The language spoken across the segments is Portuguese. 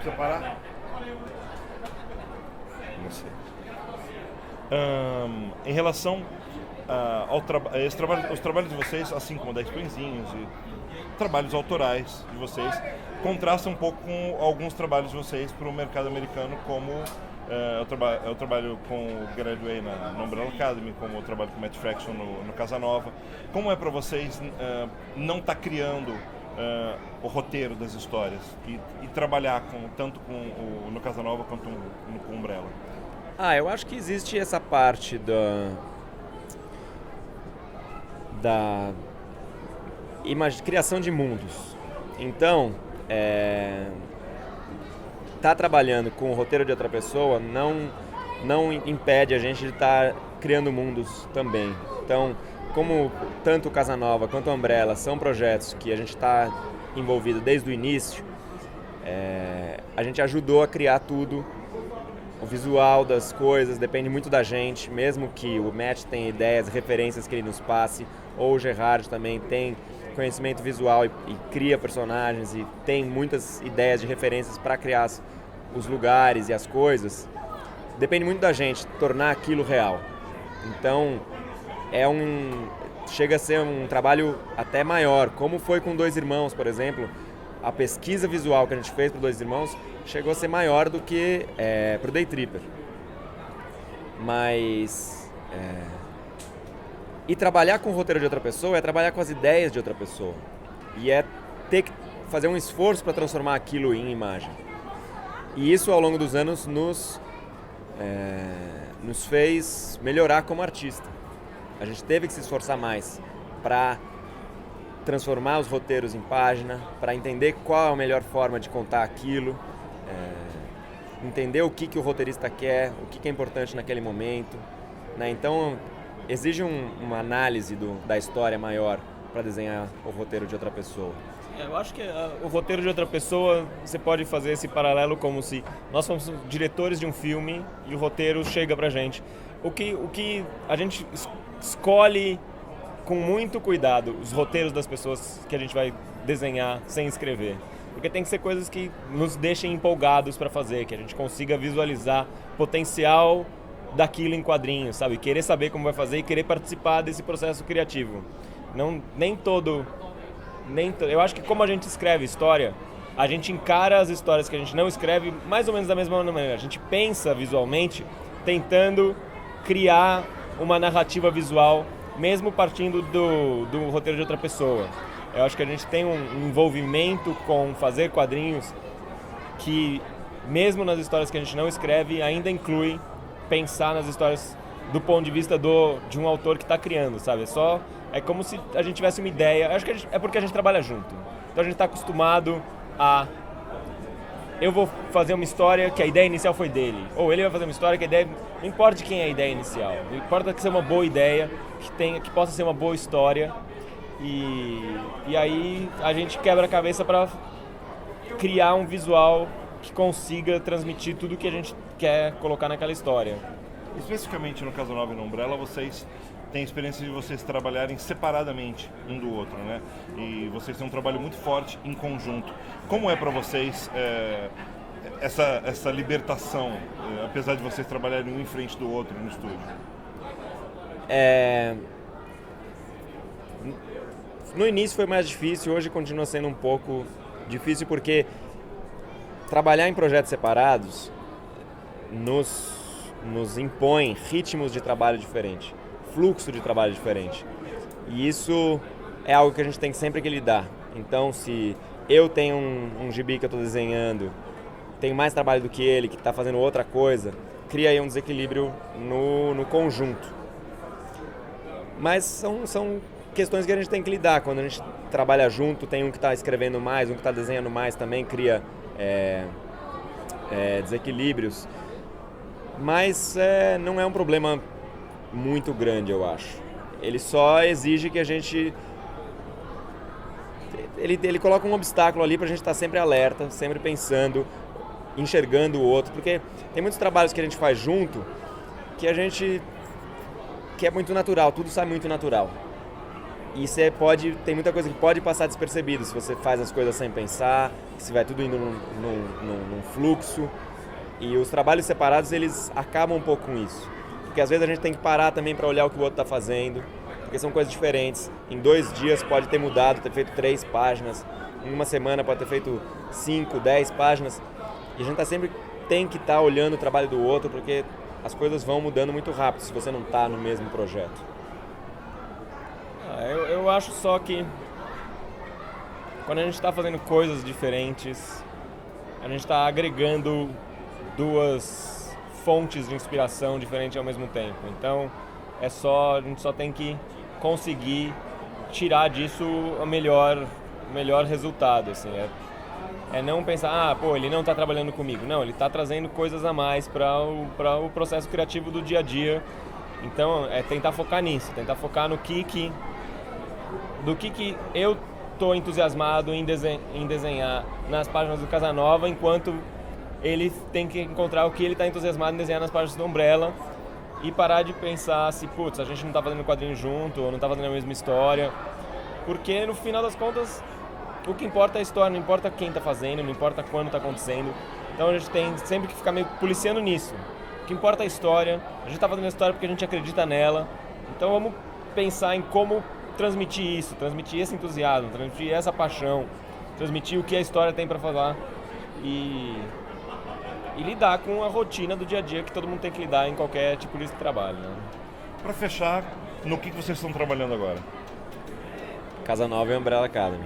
precisa parar? Não sei. Em relação a esse trabalho, os trabalhos de vocês, assim como da Expenzinhos e trabalhos autorais de vocês, contrastam um pouco com alguns trabalhos de vocês para o mercado americano, como eu trabalho com o Graduate na Umbrella Academy, como eu trabalho com o Matt Fraction no Casanova. Como é para vocês não estar criando o roteiro das histórias e trabalhar tanto no Casanova quanto com o Umbrella? Eu acho que existe essa parte da criação de mundos. Então, tá trabalhando com o roteiro de outra pessoa não impede a gente de estar criando mundos também. Então, como tanto o Casanova quanto a Umbrella são projetos que a gente está envolvido desde o início, a gente ajudou a criar tudo. O visual das coisas depende muito da gente, mesmo que o Matt tenha ideias, referências que ele nos passe, ou o Gerard também tem conhecimento visual e cria personagens e tem muitas ideias de referências para criar os lugares e as coisas. Depende muito da gente tornar aquilo real. Então, chega a ser um trabalho até maior, como foi com Dois Irmãos, por exemplo. A pesquisa visual que a gente fez para Dois Irmãos chegou a ser maior do que para o Day Tripper. Mas... E trabalhar com o roteiro de outra pessoa é trabalhar com as ideias de outra pessoa. E é ter que fazer um esforço para transformar aquilo em imagem. E isso, ao longo dos anos, nos fez melhorar como artista. A gente teve que se esforçar mais para transformar os roteiros em página, para entender qual é a melhor forma de contar aquilo, entender o que o roteirista quer, o que é importante naquele momento, né? Então, exige uma análise da história maior para desenhar o roteiro de outra pessoa. Eu acho que o roteiro de outra pessoa, você pode fazer esse paralelo como se nós fôssemos diretores de um filme e o roteiro chega pra gente. O que a gente escolhe com muito cuidado os roteiros das pessoas que a gente vai desenhar sem escrever. Porque tem que ser coisas que nos deixem empolgados para fazer, que a gente consiga visualizar potencial daquilo em quadrinhos, sabe? Querer saber como vai fazer e querer participar desse processo criativo. Eu acho que como a gente escreve história, a gente encara as histórias que a gente não escreve mais ou menos da mesma maneira. A gente pensa visualmente, tentando criar uma narrativa visual, mesmo partindo do roteiro de outra pessoa. Eu acho que a gente tem um envolvimento com fazer quadrinhos que, mesmo nas histórias que a gente não escreve, ainda inclui pensar nas histórias do ponto de vista de um autor que está criando, sabe? É como se a gente tivesse uma ideia. Acho que é porque a gente trabalha junto. Então a gente está acostumado a... Eu vou fazer uma história que a ideia inicial foi dele. Ou ele vai fazer uma história que a ideia... Não importa de quem é a ideia inicial. Não importa que seja uma boa ideia, que possa ser uma boa história. E aí a gente quebra a cabeça para criar um visual que consiga transmitir tudo que a gente quer colocar naquela história. Especificamente no Casanova e no Umbrella, vocês têm a experiência de vocês trabalharem separadamente um do outro, né? E vocês têm um trabalho muito forte em conjunto. Como é para vocês essa libertação, apesar de vocês trabalharem um em frente do outro no estúdio? No início foi mais difícil, hoje continua sendo um pouco difícil porque trabalhar em projetos separados nos impõe ritmos de trabalho diferentes, fluxo de trabalho diferente. E isso é algo que a gente tem sempre que lidar. Então, se eu tenho um gibi que eu estou desenhando, tenho mais trabalho do que ele, que está fazendo outra coisa, cria aí um desequilíbrio no conjunto. Mas são questões que a gente tem que lidar. Quando a gente trabalha junto, tem um que está escrevendo mais, um que está desenhando mais também, cria desequilíbrios. Mas não é um problema muito grande, eu acho. Ele só exige que a gente... Ele coloca um obstáculo ali pra gente estar sempre alerta, sempre pensando, enxergando o outro. Porque tem muitos trabalhos que a gente faz junto que é muito natural, tudo sai muito natural. E tem muita coisa que pode passar despercebido se você faz as coisas sem pensar, se vai tudo indo num fluxo. E os trabalhos separados, eles acabam um pouco com isso. Porque às vezes a gente tem que parar também para olhar o que o outro está fazendo, porque são coisas diferentes. Em 2 dias pode ter mudado, ter feito 3 páginas. Em uma semana pode ter feito 5, 10 páginas. E a gente sempre tem que estar olhando o trabalho do outro, porque as coisas vão mudando muito rápido se você não está no mesmo projeto. Eu acho só que quando a gente está fazendo coisas diferentes, a gente está agregando 2 fontes de inspiração diferentes ao mesmo tempo. Então a gente só tem que conseguir tirar disso o melhor resultado. Assim. É não pensar, ele não está trabalhando comigo. Não, ele está trazendo coisas a mais para o processo criativo do dia a dia. Então é tentar focar nisso, tentar focar no que eu estou entusiasmado em desenhar nas páginas do Casanova, enquanto ele tem que encontrar o que ele está entusiasmado em desenhar nas páginas do Umbrella e parar de pensar se, a gente não está fazendo quadrinho junto ou não está fazendo a mesma história, porque no final das contas o que importa é a história, não importa quem está fazendo, não importa quando está acontecendo. Então a gente tem sempre que ficar meio policiando nisso. O que importa é a história, a gente está fazendo a história porque a gente acredita nela, então vamos pensar em como transmitir isso, transmitir esse entusiasmo, transmitir essa paixão, transmitir o que a história tem para falar e lidar com a rotina do dia a dia que todo mundo tem que lidar em qualquer tipo de trabalho. Né? Para fechar, no que vocês estão trabalhando agora? Casanova e Umbrella Academy.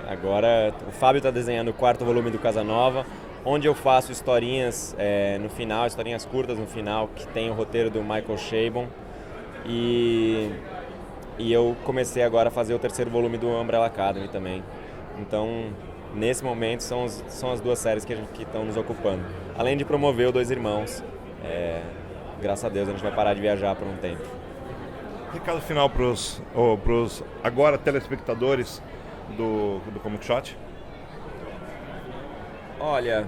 Agora o Fábio está desenhando o 4º volume do Casanova, onde eu faço historinhas no final, historinhas curtas no final, que tem o roteiro do Michael Chabon. E eu comecei agora a fazer o 3º volume do Umbrella Academy também. Então, nesse momento, são as 2 séries que estão nos ocupando. Além de promover o Dois Irmãos, graças a Deus a gente vai parar de viajar por um tempo. Recado final para os agora telespectadores do Comic Shot? Olha,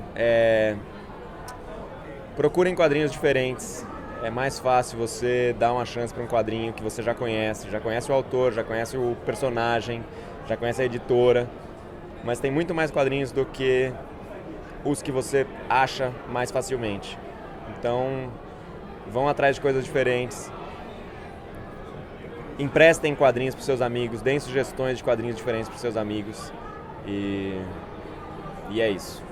procurem quadrinhos diferentes. É mais fácil você dar uma chance para um quadrinho que você já conhece o autor, já conhece o personagem, já conhece a editora, mas tem muito mais quadrinhos do que os que você acha mais facilmente. Então, vão atrás de coisas diferentes, emprestem quadrinhos para os seus amigos, deem sugestões de quadrinhos diferentes para os seus amigos e é isso.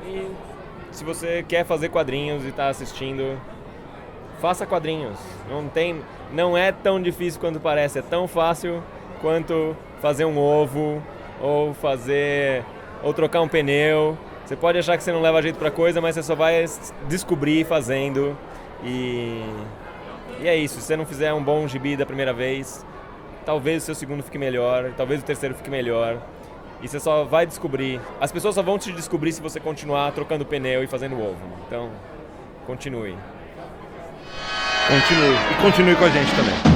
E se você quer fazer quadrinhos e está assistindo, faça quadrinhos. Não é tão difícil quanto parece, é tão fácil quanto fazer um ovo ou trocar um pneu. Você pode achar que você não leva jeito para coisa, mas você só vai descobrir fazendo. E é isso, se você não fizer um bom gibi da primeira vez, talvez o seu segundo fique melhor, talvez o terceiro fique melhor. E você só vai descobrir. As pessoas só vão te descobrir se você continuar trocando pneu e fazendo ovo. Então, continue. Continue. E continue com a gente também.